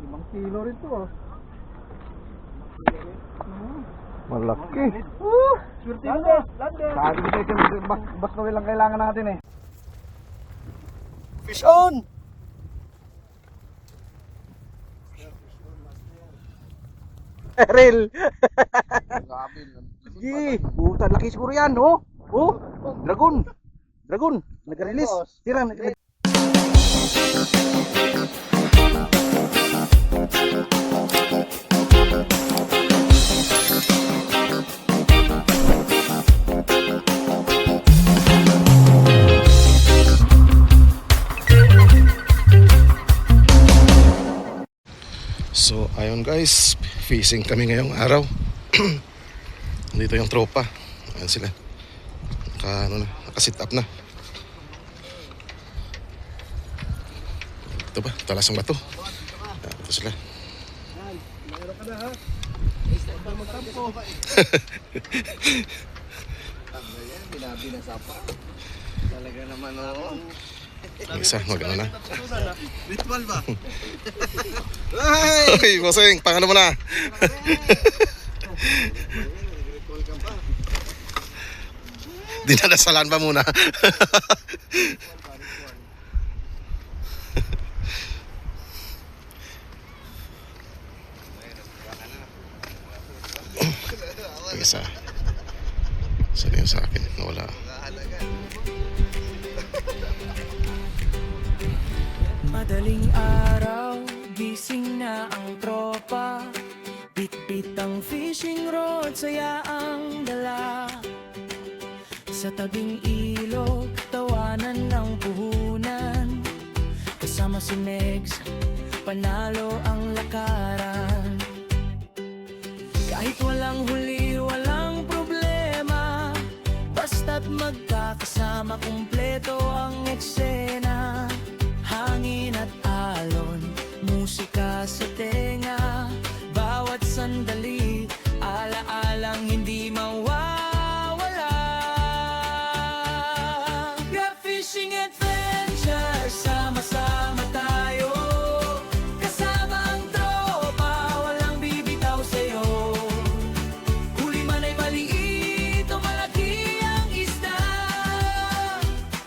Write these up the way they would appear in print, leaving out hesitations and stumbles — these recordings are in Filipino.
Limang kilo rin to ah. Malaki. Swerte mo na. Sabi ko tayo, bas kawil lang kailangan natin eh. Fish on! Eril! Sige, puta, laki siguro yan, oh! Oh! Dragon! Dragon! Nag-release! Tira, nag-release! So ayun guys, fishing kami ngayong araw. Dito yung tropa. Ayan sila. Naka-sit up na. Ito ba? Talas ang bato. Ayan, ito sila. Mayroon ka na ha? Step ba magkampo? Binabi na sapa. Talaga naman oo. Yung isa, mag-ano na. Ritual ba? Uy, bossing, pangano mo na. Ritual ka pa. Dinadasalan pa muna. Yung isa. Saan yung sa akin? Nawala. Madaling araw, gising na ang tropa. Bit-bit ang fishing rod, saya ang dala. Sa tabing ilog, tawanan ng puhunan. Kasama si Megs, panalo ang lakaran. Kahit walang huli, walang problema. Basta't magkakasama, kumpleto ang eksena. Hangin at alon, musika sa tenga. Bawat sandali, ala-alang hindi mawawala. Grab fishing adventure, sama-sama tayo. Kasama ang tropa, walang bibitaw sa'yo. Huli man ay maliit o malaki ang isda.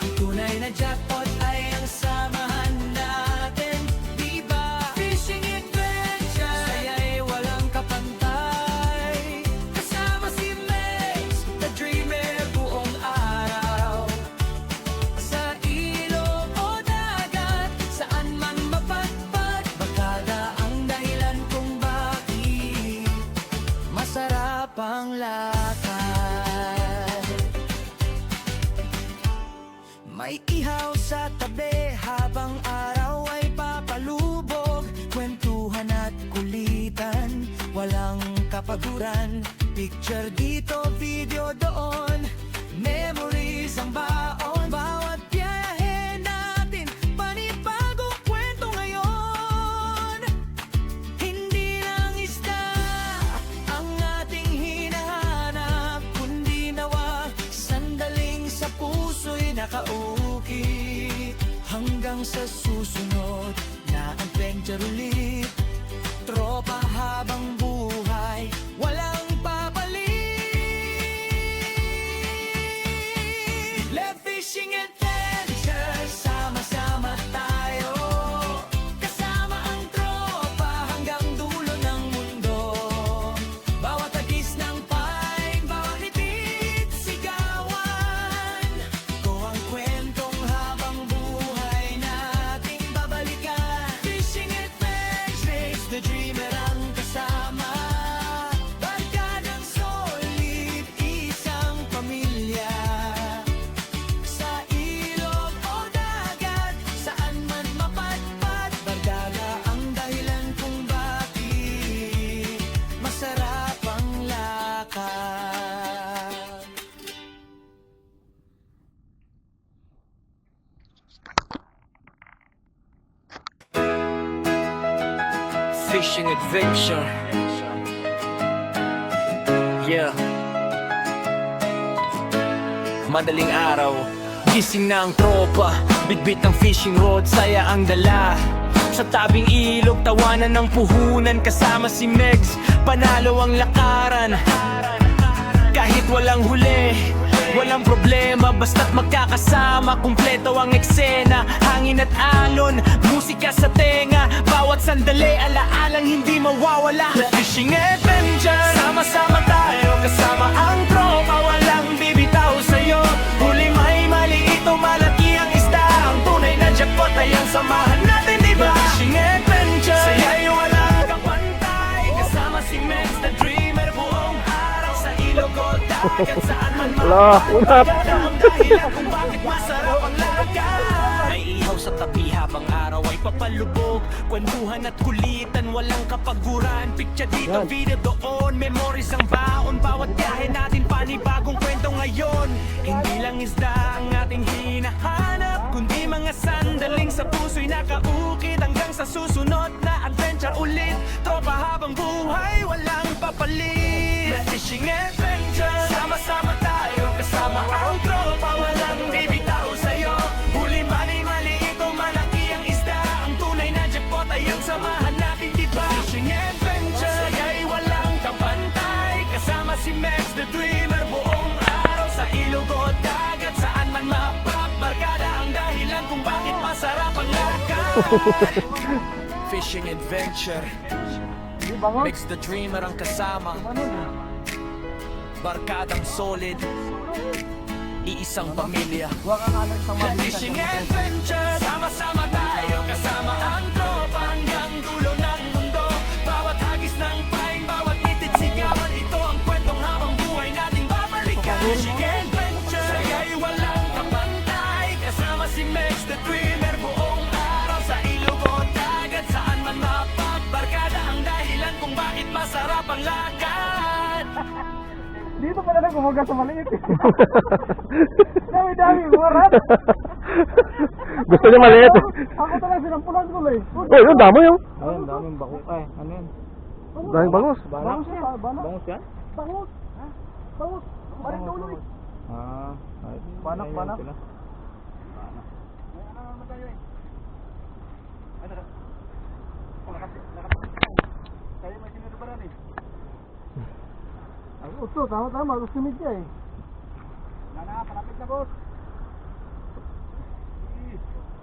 Ang tunay na jackpot ay ang samahan natin, diba? Fishing adventure, saya'y walang kapantay. Kasama si Megs, the dreamer buong araw. Sa ilog o dagat, saan man mapadpad, barkada ang dahilan kung bakit masarap ang lakad. May ihaw sa tabi habang araw ay papalubog. Kwentuhan at kulitan, walang kapaguran. Picture dito, video doon, memories ang baon. Bawat biyahe natin, panibagong kwento ngayon. Hindi lang isda ang ating hinahanap, kundi nawa sandaling sa puso'y nakaukit. Hanggang sa susunod na adventure ulit, tropa habang buhay, walang papalit. Let fishing adventure, sama-sama tayo. Kasama ang tropa hanggang dulo ng mundo. Bawat agis ng pine, bawat hipit, sigawan. Ko ang kwentong habang buhay nating babalikan. Fishing adventures, the dreamer ang kasama. Barkadang solid, isang pamilya. Sa ilog o dagat, saan man mapadpad, barkada ang dahilan kung bakit masarap ang lakad. Fishing adventure. Yeah. Madaling araw, Gising na ang tropa, bitbit ng fishing rod, saya ang dala. Sa tabing ilog, tawanan ng puhunan, kasama si Megs, panalo ang lakaran. Kahit walang huli, walang problema, basta't magkakasama, kumpleto ang eksena. Hangin at alon, musika sa tenga, bawat sandali, alaalang hindi mawawala. Fishing adventure, sama-sama tayo, kasama ang tropa, walang bibitaw sa'yo. Huli may maliit o malaki ang isda, ang tunay na jackpot ay ang samahan natin, diba? Fishing adventure, saya'y walang kapantay, kasama si Megs the Dreamer, buong araw sa ilog o dagat, saan man mapapagkada ang dahilan kung bakit masarap ang lakad. May ihaw sa tabi habang araw ay papalubog, kwentuhan at kulitan, walang kapaguran. Picture dito, video doon, memories ang baon. Bawat biyahe natin panibagong kwento ngayon. Hindi lang isda ang ating hinahanap, kundi mga sandaling sa puso'y nakaukit. Hanggang sa susunod na adventure ulit, tropa habang buhay, walang papalit. Fishing adventure, sama-sama tayo, kasama ang tropa, walang bibitaw sa'yo. Huli mali, maliit o malaki ang isda, ang tunay na jackpot ay ang samahan natin, diba? Fishing adventure, saya'y walang kapantay, kasama si Megs the Dreamer, buong araw sa ilog o dagat, saan man mapaparkada ang dahilan kung bakit masarap ang lakad. Fishing adventure, Megs the Dreamer ang kasama, barkadang solid, iisang pamilya. Fishing adventure, sama-sama tayo, kasama ang tropa hanggang dulo ng mundo. Bawat hagis ng paing, bawat nitid sigawan, ito ang kwentong habang buhay nating babalikan. Fishing adventure, saya'y walang kapantay, kasama si Megs the Dreamer, buong araw sa ilog o dagat, saan man mapagbarkada ang dahilan kung bakit masarap ang lakad. Dito pala na gumaga sa maliit. Dami-dami, mga rat. Gusto niya maliit. Ako talaga sinampulan ko eh. Eh, yun, damo yun. Ayun, daming bako. Ay, ano yan? Daming bangus. Bangus yan. Bangus yan? Bangus. Bangus. Balik na ulo eh. Ah, Banak, banak. Kayo may sinurubaran eh. Ay, uso, tama-tama. Gusto niya eh. Nana, palapit na boss.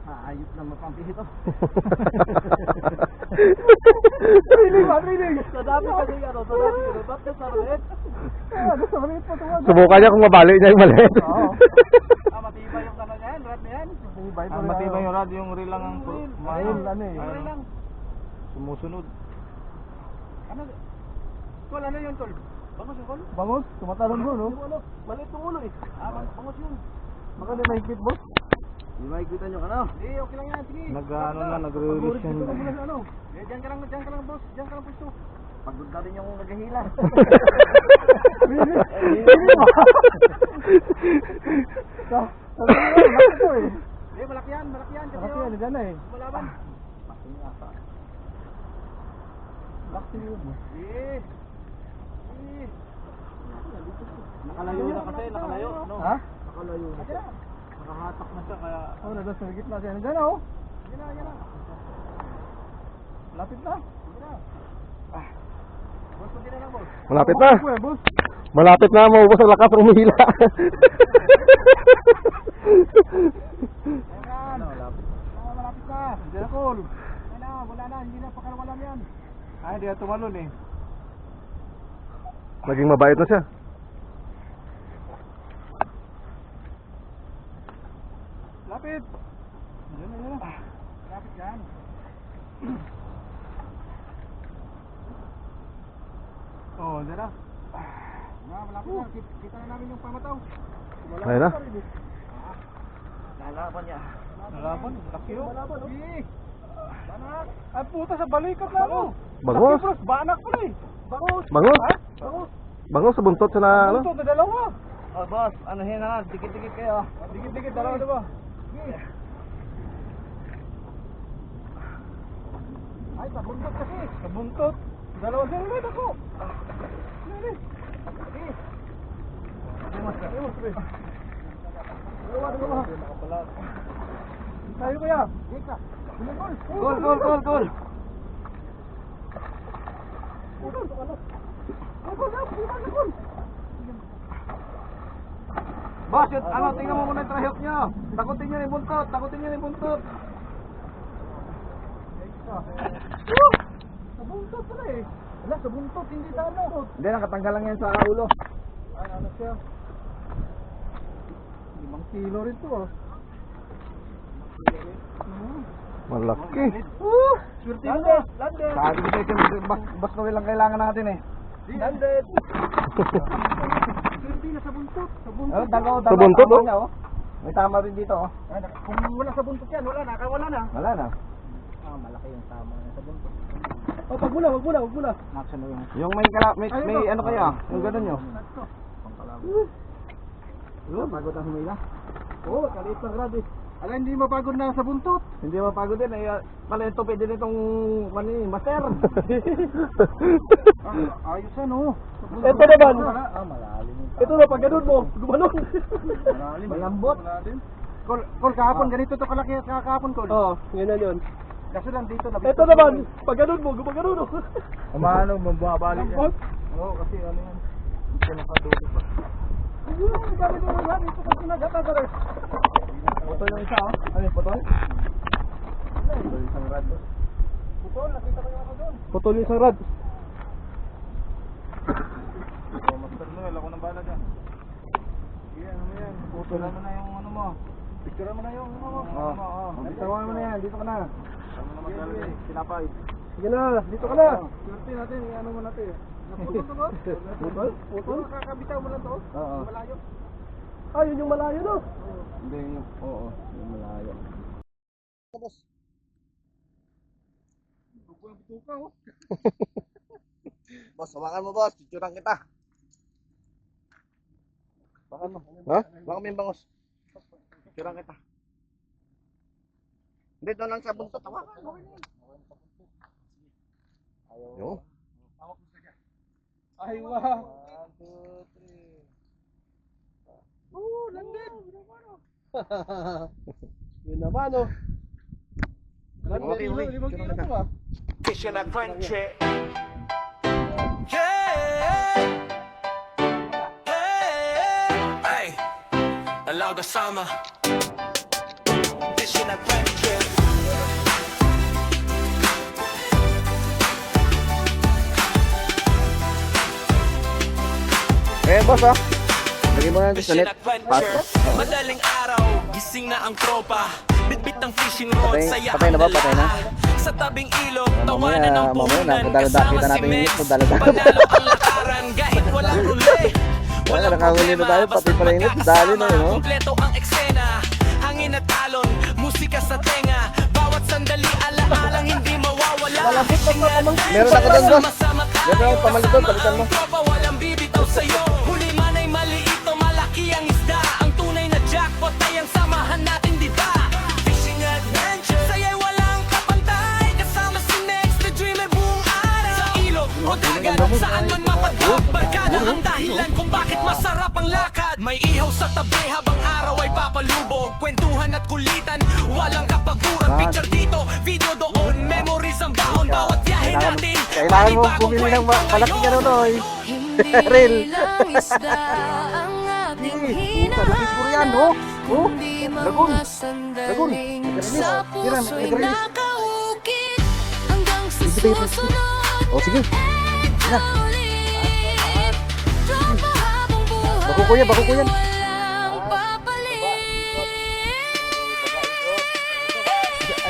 Ayos na mapampihi to. Rinig. Sa dami kasi ano, sa dami. Ba't ka sa maliit? Sa maliit pa ito. Subukan niya kung mabali niya yung maliit. Oo. Matibay yung ano yan, rad na yan. matibay yung rad, yung reel lang ang Ayun, ano eh. sumusunod. Ano? Tol, ano yun, tol? Bangus yung tol? Bangus? Tumatalon mo, no? Maliit yung ulo eh. Bangus yun. Baka na mahigpit, boss? Hindi mahigpitan yung ano? Hindi, okay lang yan, sige. Nag-release yan. Ano? Diyan ka lang, boss. Diyan ka lang, pwesto. Pagod na rin yung naghihila. Hindi ba? Malaki yan. Malaki yan, dyan na eh. Malaban. Bakit yun mo? Nakalayo na kasi, nakalayo. No? Ha? Nakalayo na siya. Nakahatak na siya, kaya... Oh, nandun sa gitna siya. Nandiyan na, oh. Yan na. Lapit na. Boss, kunti na lang, boss. Malapit na. Boss. Malapit na, maubos ang lakas ng umihila. Ayan. Malapit na. Nandiyan na, Col. Ayan na, wala na. Hindi na pakalawalan yan. Ay, hindi na tumalon eh. Naging mabait na siya. Lapit. Yan na. Lapit yan. Oh, dyan na. Malapit na. Kita na namin yung pamataw. Ayun na. Lalaban niya. Nalaban? Laki yun. Nalaban, oh. Banak. Ay, puta sa balikat na mo. Bangus. Laki, bros. Banak pala eh. Bangus. Bangus? Ha? Bangus. Bangus sa buntot siya na ano? Buntot na dalawa. Oh, boss, ano yan na, dikit-dikit kayo. Dikit-dikit, dalawa. Ay, sa buntot kasi. Sa buntot. Dalawa sila rin ako. Sige. Mas, pre. Tayo kuya. Gol. Boss, tingnan mo muna yung trahok nyo. Takutin nyo yung buntot. Sa buntot pala eh. Wala, sa buntot, hindi sa ano. Hindi, nakatanggal lang yan sa ulo. Ano siya? 5 kilo rin to ah. Malaki. Swerte mo na. Landed. Sabi ko sa'yo, bas ko lang kailangan natin eh. Landed. Swerte na sa buntot. Sa buntot, oh. Niya, oh. May tama rin dito oh. Kung wala sa buntot yan, wala na. Wala na. Malaki yung tama sa buntot. Oh, wag muna. Yung may ano kaya? Yung gano'n nyo? Yun, pagod ang humila. Oo, kaliit lang rad eh. Ala, hindi mapagod na sa buntot. Hindi mapagod din. Ay, palento pwede nitong master. Ayos ano. Ito naman. Malalim. Ito na, pag ganun mo, gumanon. Malalim. Malambot. Kol, kahapon ganito to kalaki kahapon, Kol. Oo, yun. Kaso lang dito na. Ito naman, pag ganun mo, gumagano. Umano, mababalik yan. Oo, kasi ano yan. Hindi siya nakadulog pa. Ayun, gamit mo yan. Ito kasi nagata ka rin. Putol yung isa, oh. Ano yung putol? Putol yung isang rad. Putol, nakita ko yung ako doon. Putol yung isang rad. Oh, Master Noel, ako nang bala dyan. Sige, ano mo yan? Putol mo na yung ano mo. Picture mo na yung ano mo. Oo. Bitawan mo na yan, dito ka na. Ano naman talaga, sinapay. Sige na, dito ka na. Swerte natin, ano mo natin. Naputol to ba? Putol? Kakabitaw mo lang to? Oo. Malayo? Ah, yun yung malayo no? Hindi yung, oo, yung malayo. Boss. Bukulang butuka oh. Boss, hawakan mo boss, picturean kita. Hawakan mo. Ha? Hawakan mo yung bangos. Picturean kita. Hindi, doon lang sa buntot. Hawakan mo. Yo. Ay, wow. 1, 2, 3. Oh, landed. Yun naman, oh. Landed. Okay. 5 kilo to ba? Fishing adventure. Hey, Alaga Sama. Fishing adventure. Boss, oh. Lagyan mo na sa Fishing net. adventure. Madaling araw, gising na ang tropa. Bitbit ng fishing rod, saya Patay na ba? Patay na? sa tabing ilog, tawanan ng mamaya puhunan. na, Kasama kita si natin yung Mex, ito, dala-dala. panalo ang lakaran kahit walang uli. Walang nakahuli na tayo, problema, pati pala yun, basta dali na yun, oh. Kompleto ang eksena, hangin at talon, musika sa tenga. Bawat sandali alaalang hindi mawawala. Meron ako doon, boss. Meron ako pamalit doon, palitan mo. Tropa, walang bibitaw sa'yo. Huli man ay maliit o malaki ang isda. Ang tunay na jackpot ay ang samahan natin, di ba? Fishing adventure, saya'y walang kapantay. Kasama si Mex, the dream ay buong araw. Sa ilog o dagat, saan man mapadpag. Barkada ang dahilan kung bakit masarap ang lakad. May ihaw sa tabi habang araw ay papalubog. Kwentuhan at kulitan, walang kapaguran. Picture dito, video doon, memories ang baon. Bawat biyahe natin, Kailangan mo bumili ng malaki ka rin, oy. Real. lang isda ang ating Malaki siguro yan, oh. Oh, Hindi lagun. mga sandaling sa Tira, puso'y tira. nakaukit hanggang sa susunod Oh, sige. na ulit. Tropa habang buhay Bako ko yan. walang papalit.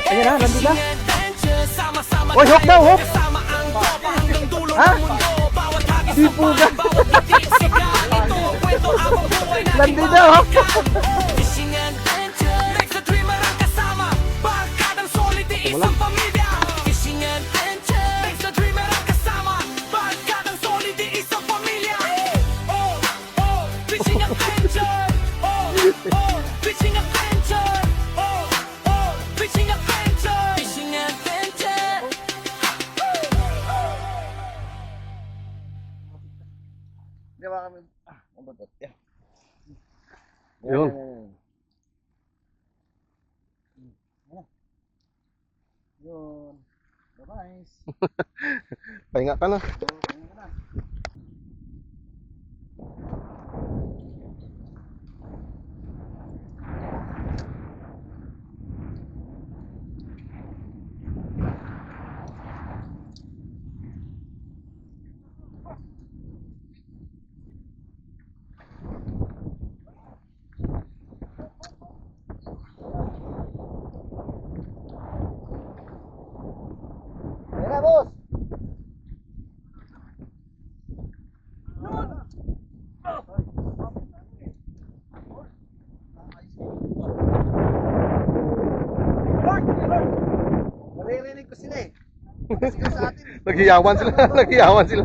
Ayan na, nandun na. Sama-sama Oy, hook daw, hook. kasama ang tropa hanggang dulo Ha? ng mundo. Bawat hagis Di ng po bahay, bawat titik sigaw. Ito ang kwento habang buhay natin Landing na, oh. babalikan. Fishing adventure, Mex the dreamer ang kasama. Barkadang solid, isang pamilya. Fishing adventure, Mex the dreamer ang kasama. Barkadang solid, isang pamilya. Oh, oh, fishing adventure. Oh, oh, fishing adventure. Oh, oh, fishing adventure. Fishing adventure. Di ba kami? Ang batot. Yeah. Yun. Pahinga ka na. Tara, boss! Naririnig ko sila eh. Sila sa atin. Naghiyawan sila. Naghiyawan sila.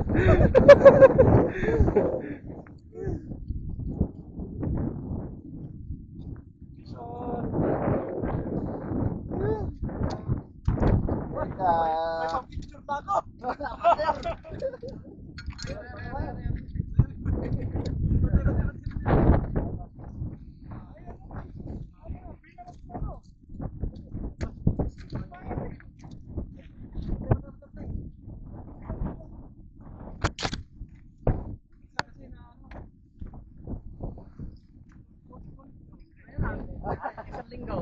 Picture pa ako. Isang linggo.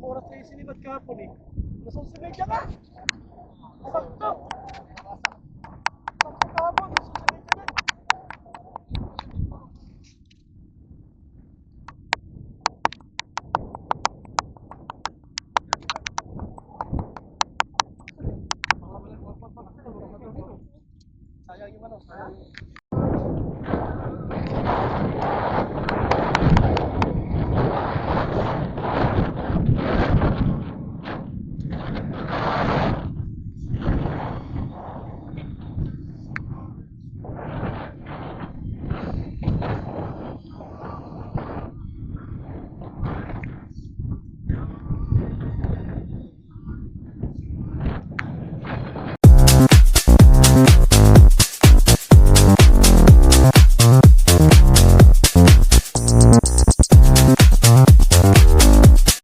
Oras na yung sinimad kahapon eh. Nasa 11 ka! Sakto!